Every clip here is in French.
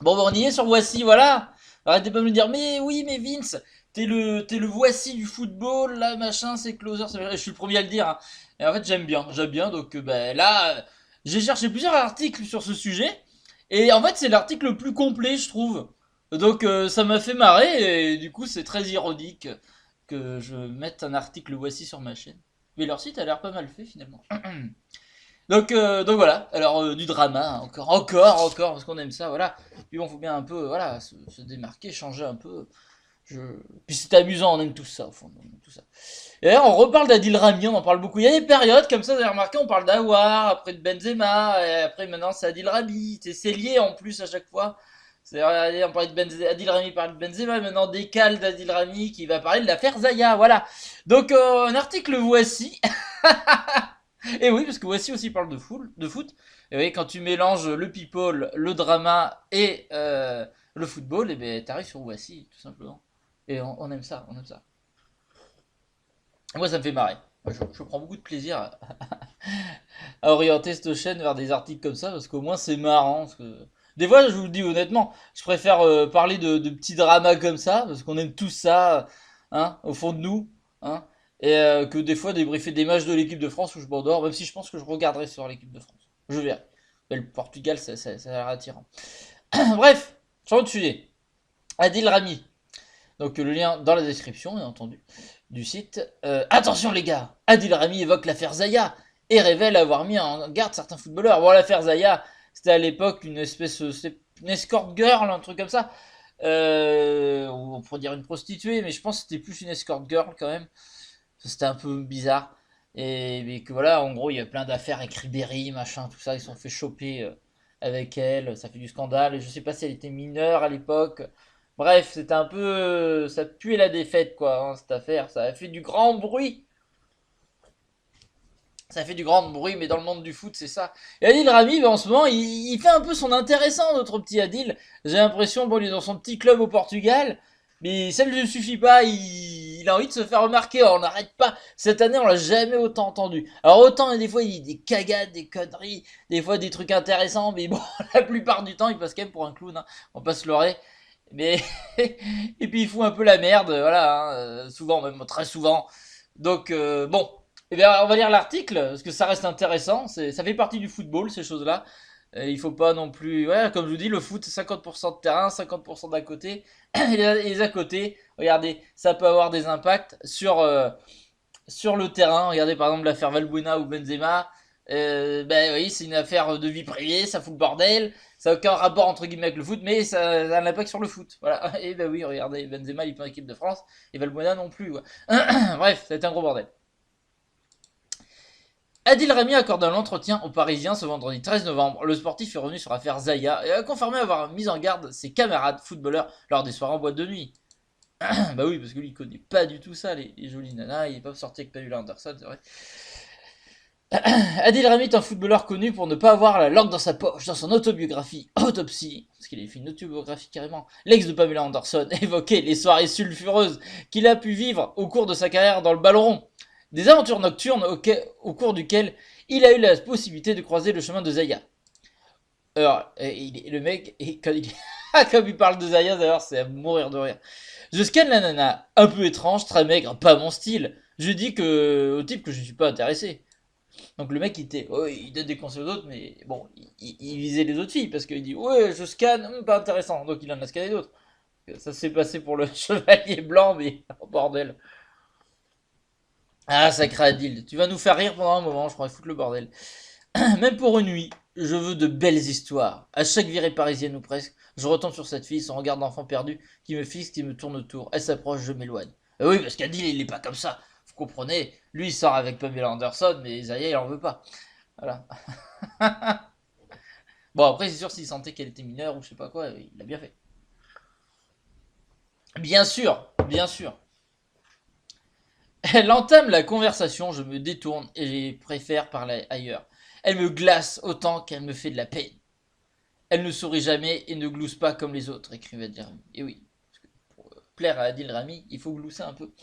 Bon, bah, on y est sur Voici, voilà. Arrêtez pas de me dire, mais oui, mais Vince, t'es le Voici du football, là, machin, c'est closer. Je suis le premier à le dire, hein. Et en fait, j'aime bien. Donc, bah, là, j'ai cherché plusieurs articles sur ce sujet. Et en fait, c'est l'article le plus complet, je trouve. Donc, ça m'a fait marrer. Et du coup, c'est très ironique que je mette un article Voici sur ma chaîne. Mais leur site a l'air pas mal fait, finalement. Donc voilà, alors du drama, hein, encore, parce qu'on aime ça, voilà. Puis bon, faut bien un peu, voilà, se démarquer, changer un peu. Je... Puis c'est amusant, on aime tout ça, au fond, on aime tout ça. Et d'ailleurs, on reparle d'Adil Rami, on en parle beaucoup. Il y a des périodes comme ça, vous avez remarqué, on parle d'Awar, après de Benzema, et après maintenant c'est Adil Rami, c'est lié en plus à chaque fois. On parlait de Adil Rami parle de Benzema, maintenant décale d'Adil Rami qui va parler de l'affaire Zaya, voilà. Donc un article voici. Et oui, parce que voici aussi parle de foot. Et oui, quand tu mélanges le people, le drama et le football, et ben t'arrives sur voici, tout simplement. Et on aime ça, on aime ça. Moi, ça me fait marrer. Moi, je prends beaucoup de plaisir à orienter cette chaîne vers des articles comme ça, parce qu'au moins c'est marrant. Parce que... Des fois, je vous le dis honnêtement, je préfère parler de petits dramas comme ça, parce qu'on aime tous ça, hein, au fond de nous, hein, et que des fois débriefer des matchs de l'équipe de France où je m'endors, même si je pense que je regarderai sur l'équipe de France. Je verrai. Mais le Portugal, ça a l'air attirant. Bref, changeons de sujet. Adil Rami. Donc le lien dans la description, bien entendu, du site. Attention les gars, Adil Rami évoque l'affaire Zaya et révèle avoir mis en garde certains footballeurs. Bon, l'affaire Zaya, c'était à l'époque une espèce, c'était une escort girl, un truc comme ça. On pourrait dire une prostituée, mais je pense que c'était plus une escort girl quand même. C'était un peu bizarre. Et mais que voilà, en gros, il y a plein d'affaires avec Ribéry, machin, tout ça. Ils se sont fait choper avec elle. Ça fait du scandale. Et je sais pas si elle était mineure à l'époque. Bref, c'était un peu. Ça puait la défaite, quoi, hein, cette affaire. Ça a fait du grand bruit. Ça fait du grand bruit, mais dans le monde du foot, c'est ça. Et Adil Rami, ben, en ce moment, il fait un peu son intéressant, notre petit Adil. J'ai l'impression, bon, il est dans son petit club au Portugal, mais ça ne lui suffit pas. Il a envie de se faire remarquer. On n'arrête pas. Cette année, on l'a jamais autant entendu. Alors, autant, des fois, il dit des cagades, des conneries, des fois, des trucs intéressants, mais bon, la plupart du temps, il passe quand même pour un clown, hein. On va pas se leurrer. Mais, et puis, il fout un peu la merde, voilà, hein, souvent, même très souvent. Donc, bon. Eh bien, on va lire l'article, parce que ça reste intéressant. Ça fait partie du football, ces choses-là. Il faut pas non plus. Ouais, comme je vous dis, le foot, c'est 50% de terrain, 50% d'à côté. Et les à côté, regardez, ça peut avoir des impacts sur le terrain. Regardez par exemple l'affaire Valbuena ou Benzema. Ben oui, c'est une affaire de vie privée, ça fout le bordel. Ça n'a aucun rapport entre guillemets avec le foot, mais ça a un impact sur le foot. Voilà. Et ben oui, regardez, Benzema il est pas en équipe de France, et Valbuena non plus. Ouais. Bref, ça a été un gros bordel. Adil Rami accorde un entretien aux Parisiens ce vendredi 13 novembre. Le sportif est revenu sur l'affaire Zaya et a confirmé avoir mis en garde ses camarades footballeurs lors des soirées en boîte de nuit. Bah oui, parce que lui il connaît pas du tout ça, les jolies nanas, il est pas sorti avec Pamela Anderson, c'est vrai. Adil Rami est un footballeur connu pour ne pas avoir la langue dans sa poche. Dans son autobiographie, Autopsie, parce qu'il a fait une autobiographie carrément, l'ex de Pamela Anderson évoquait les soirées sulfureuses qu'il a pu vivre au cours de sa carrière dans le ballon rond. Des aventures nocturnes au cours duquel il a eu la possibilité de croiser le chemin de Zaya. Alors, le mec, comme il parle de Zaya d'ailleurs, c'est à mourir de rire. Je scanne la nana, un peu étrange, très maigre, pas mon style. Je dis au type que je ne suis pas intéressé. Donc le mec il donne des conseils aux autres, mais bon, il visait les autres filles parce qu'il dit ouais, je scanne, pas intéressant. Donc il en a scanné d'autres. Ça s'est passé pour le chevalier blanc, mais oh, bordel. Ah, sacré Adil, tu vas nous faire rire pendant un moment, je crois, foutre le bordel. Même pour une nuit, je veux de belles histoires. À chaque virée parisienne ou presque, je retombe sur cette fille, son regard d'enfant perdu, qui me fixe, qui me tourne autour. Elle s'approche, je m'éloigne. Oui, parce qu'Adil, il est pas comme ça. Vous comprenez? Lui, il sort avec Pamela Anderson, mais Zaya, il en veut pas. Voilà. Bon, après, c'est sûr, s'il sentait qu'elle était mineure ou je sais pas quoi, il a bien fait. Bien sûr, bien sûr. Elle entame la conversation, je me détourne et je préfère parler ailleurs. Elle me glace autant qu'elle me fait de la peine. Elle ne sourit jamais et ne glousse pas comme les autres, écrivait Jeremy. Et oui, pour plaire à Adil Rami, il faut glousser un peu.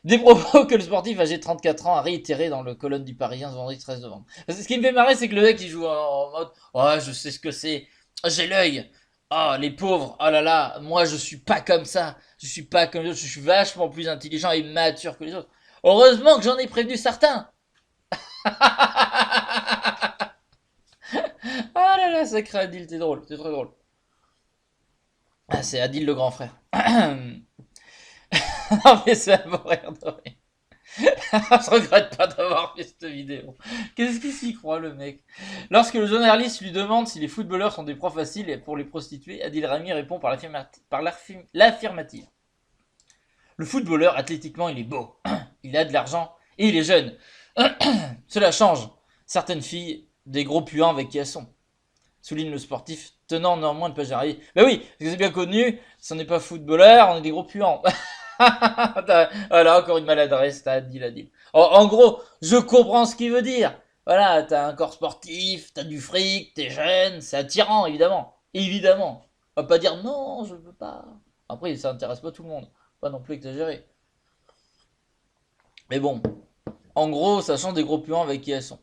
Des propos que le sportif âgé de 34 ans a réitéré dans le colonne du Parisien ce vendredi 13 novembre. Parce que ce qui me fait marrer, c'est que le mec il joue en mode oh, je sais ce que c'est, j'ai l'œil. Oh, les pauvres, oh là là, moi je suis pas comme ça, je suis pas comme les autres, je suis vachement plus intelligent et mature que les autres. Heureusement que j'en ai prévenu certains. Ah là là, sacré Adil, t'es drôle, c'est très drôle. Ah, c'est Adil le grand frère. Non mais c'est un beau rire de rire. Je regrette pas d'avoir fait cette vidéo. Qu'est-ce qu'il s'y croit, le mec? Lorsque le journaliste lui demande si les footballeurs sont des proies faciles pour les prostituées, Adil Rami répond par l'affirmative. Le footballeur, athlétiquement, il est beau. Il a de l'argent et il est jeune. Cela change. Certaines filles, des gros puants avec qui elles sont. Souligne le sportif, tenant néanmoins de pas gérer. Ben oui, parce que c'est bien connu, si on n'est pas footballeur, on est des gros puants. Voilà, encore une maladresse, t'as dit la deal. En gros, je comprends ce qu'il veut dire. Voilà, t'as un corps sportif, t'as du fric, t'es jeune, c'est attirant, évidemment. Évidemment. On va pas dire non, je veux pas. Après, ça intéresse pas tout le monde. Pas non plus exagéré. Mais bon, en gros, ça change des gros puants avec qui elles sont.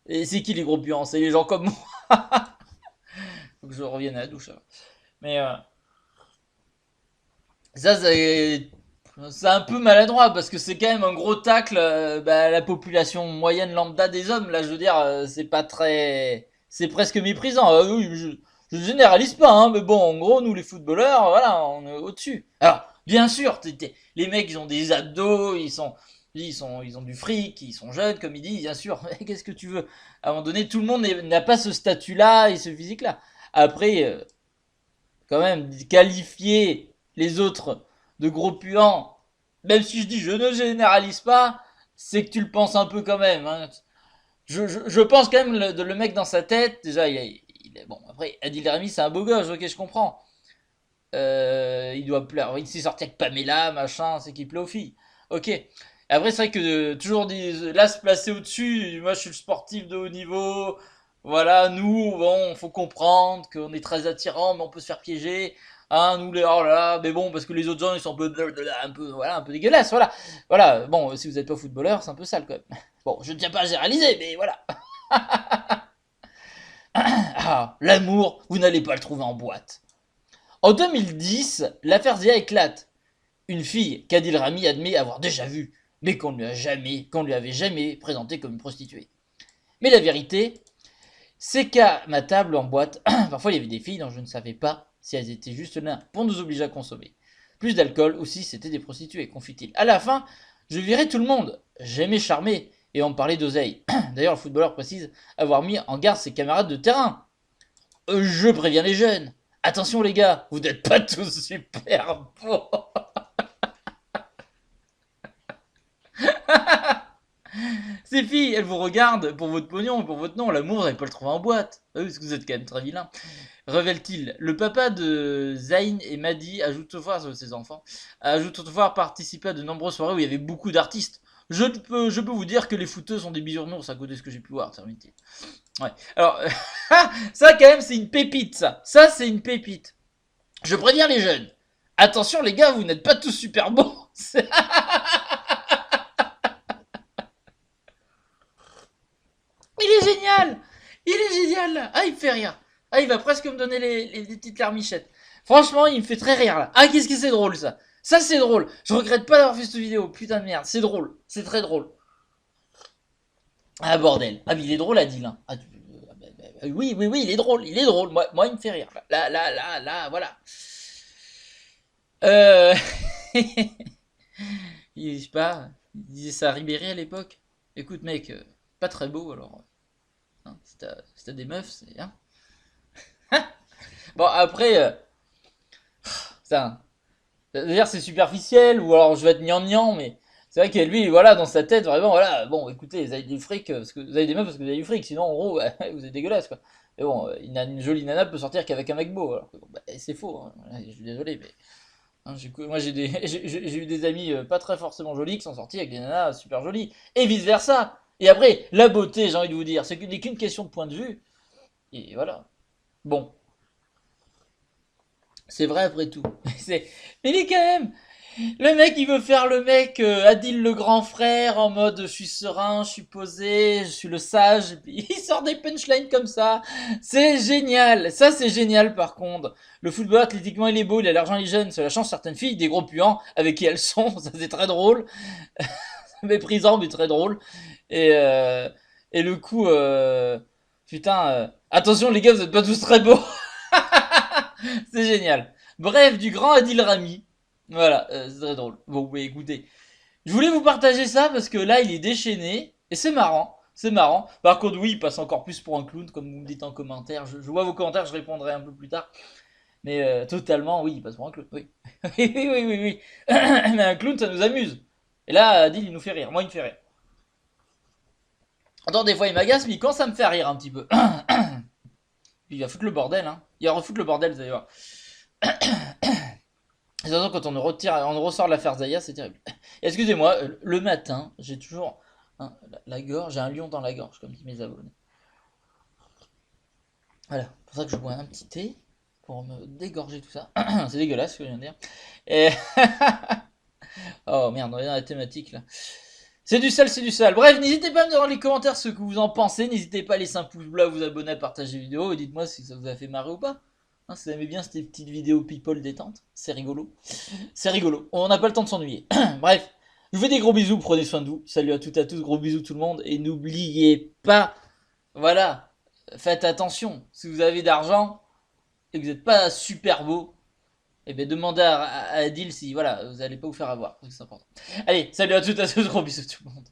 Et c'est qui les gros puants? C'est les gens comme moi. Faut que je revienne à la douche. Alors. Mais ça, c'est un peu maladroit parce que c'est quand même un gros tacle à la population moyenne lambda des hommes. Là, je veux dire, c'est pas très. C'est presque méprisant. Oui, je généralise pas, hein, mais bon, en gros, nous les footballeurs, voilà, on est au-dessus. Alors, bien sûr, les mecs, ils ont des abdos, ils ont du fric, ils sont jeunes, comme il dit, bien sûr. Mais qu'est-ce que tu veux? À un moment donné, tout le monde n'a pas ce statut-là et ce physique-là. Après, quand même, qualifier les autres de gros puants, même si je dis je ne généralise pas, c'est que tu le penses un peu quand même. Hein. Je pense quand même le mec dans sa tête, déjà, il est bon. Après, Adil Rami, c'est un beau gosse, ok, je comprends. Il doit plaire. Il s'est sorti avec Pamela, machin, c'est qu'il plaît aux filles. Ok. Après, c'est vrai que toujours là, se placer au-dessus, moi je suis le sportif de haut niveau. Voilà, nous, bon, faut comprendre qu'on est très attirant, mais on peut se faire piéger. Hein, nous, les, oh là là, mais bon, parce que les autres gens, ils sont voilà, un peu dégueulasses, voilà. Voilà, bon, si vous n'êtes pas footballeur, c'est un peu sale quand même. Bon, je ne tiens pas à généraliser, mais voilà. Ah, l'amour, vous n'allez pas le trouver en boîte. En 2010, l'affaire Zia éclate. Une fille qu'Adil Rami admet avoir déjà vue, mais qu'on lui avait jamais présentée comme une prostituée. Mais la vérité, c'est qu'à ma table en boîte, parfois il y avait des filles dont je ne savais pas si elles étaient juste là pour nous obliger à consommer. Plus d'alcool aussi, c'était des prostituées, confie-t-il. À la fin, je virais tout le monde. J'aimais charmer et on me parlait d'oseille. D'ailleurs, le footballeur précise avoir mis en garde ses camarades de terrain. Je préviens les jeunes. Attention les gars, vous n'êtes pas tous super beaux. Ces filles, elles vous regardent pour votre pognon, pour votre nom. L'amour, vous n'allez pas le trouver en boîte. Ah oui, parce que vous êtes quand même très vilain. Révèle-t-il. Le papa de Zayn et Madi ajoute toutefois, ses enfants, ajoute toutefois participer à de nombreuses soirées où il y avait beaucoup d'artistes. Je peux vous dire que les footeux sont des bisounours à côté de ce que j'ai pu voir, termine-t-il. Ouais. Alors, ça quand même, c'est une pépite, ça. Ça, c'est une pépite. Je préviens les jeunes. Attention les gars, vous n'êtes pas tous super beaux. Il est génial. Il est génial là. Ah, il me fait rire. Ah, il va presque me donner les petites larmichettes. Franchement, il me fait très rire là. Ah, qu'est-ce que c'est drôle ça. Ça, c'est drôle. Je regrette pas d'avoir fait cette vidéo. Putain de merde. C'est drôle. C'est très drôle. Ah, bordel. Ah, mais il est drôle, Adil. Hein. Ah, oui, oui, oui, il est drôle. Il est drôle. Moi il me fait rire. Là, voilà. Euh... je sais pas. Il disait ça à Ribéry à l'époque. Écoute, mec, pas très beau alors. Hein, si t'as des meufs, c'est. Hein. Bon, après, ça. C'est-à-dire c'est superficiel, ou alors je vais être gnangnan, mais c'est vrai que lui, voilà, dans sa tête, vraiment, voilà, bon, écoutez, vous avez du fric, parce que vous avez des meufs parce que vous avez du fric, sinon, en gros, vous êtes dégueulasse, quoi. Mais bon, une jolie nana peut sortir qu'avec un mec beau, alors que, bon, c'est faux, hein. Je suis désolé, mais. Hein, moi, j'ai eu des amis pas très forcément jolis qui sont sortis avec des nanas super jolies, et vice versa. Et après, la beauté, j'ai envie de vous dire, c'est n'est qu'une question de point de vue, et voilà. Bon, c'est vrai après tout. Mais il est quand même. Le mec, il veut faire le mec Adil le grand frère en mode je suis serein, je suis posé, je suis le sage. Et puis il sort des punchlines comme ça. C'est génial. Ça, c'est génial par contre. Le football, athlétiquement, il est beau, il a l'argent, il est jeune. C'est la chance, certaines filles, des gros puants avec qui elles sont. Ça, c'est très drôle. Méprisant, mais très drôle. Et, euh, et le coup, putain, attention les gars, vous êtes pas tous très beaux. C'est génial. Bref, du grand Adil Rami. Voilà, c'est très drôle. Bon, oui, écoutez, je voulais vous partager ça parce que là, il est déchaîné et c'est marrant. C'est marrant. Par contre, oui, il passe encore plus pour un clown, comme vous me dites en commentaire. Je vois vos commentaires, je répondrai un peu plus tard. Mais totalement, oui, il passe pour un clown. Oui, oui, oui, oui, oui, oui. Mais un clown, ça nous amuse. Et là, Adil, il nous fait rire. Moi, il me fait rire. Attends, des fois, il m'agace, mais il commence à me faire rire un petit peu. Puis il va foutre le bordel, hein. Il va refoutre le bordel, vous allez voir. De toute façon, quand on ressort l'affaire Zaya, c'est terrible. Excusez-moi, le matin, j'ai toujours hein, la gorge, j'ai un lion dans la gorge, comme disent mes abonnés. Voilà, c'est pour ça que je bois un petit thé pour me dégorger tout ça. C'est dégueulasse ce que je viens de dire. Et... oh merde, on est dans la thématique là. C'est du sale, c'est du sale. Bref, n'hésitez pas à me dire dans les commentaires ce que vous en pensez. N'hésitez pas à laisser un pouce bleu, à vous abonner, à partager la vidéo. Et dites-moi si ça vous a fait marrer ou pas. Hein, si vous aimez bien ces petites vidéos people détente, c'est rigolo. C'est rigolo. On n'a pas le temps de s'ennuyer. Bref, je vous fais des gros bisous. Prenez soin de vous. Salut à toutes et à tous. Gros bisous tout le monde. Et n'oubliez pas, voilà, faites attention. Si vous avez d'argent et que vous n'êtes pas super beau, eh bien demandez à Adil si voilà, vous n'allez pas vous faire avoir. C'est important. Allez, salut à toutes et à tous. Gros bisous tout le monde.